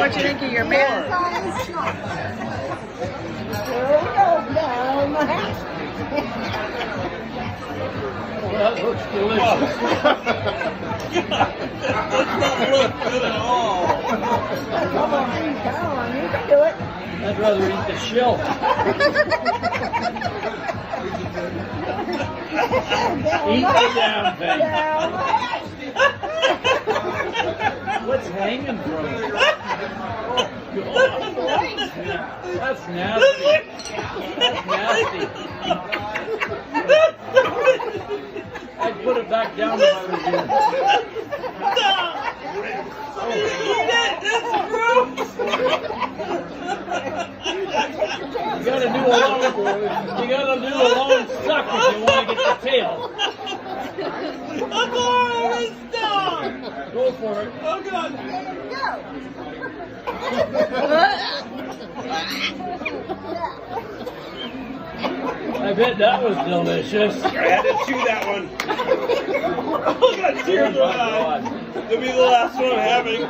What you think of your beer? Well, that looks delicious. That does not look good at all. Come on, you can do it. I'd rather eat the shell. Eat the damn thing. What's hanging from it? Oh, God. That's nasty. That's nasty. I'd put it back down if I was you. You gotta do a long suck if you want to get the tail. Go for it. Oh God. I bet that was delicious. I had to chew that one. Oh God, tears in my eyes. It'll be the last one I'm having.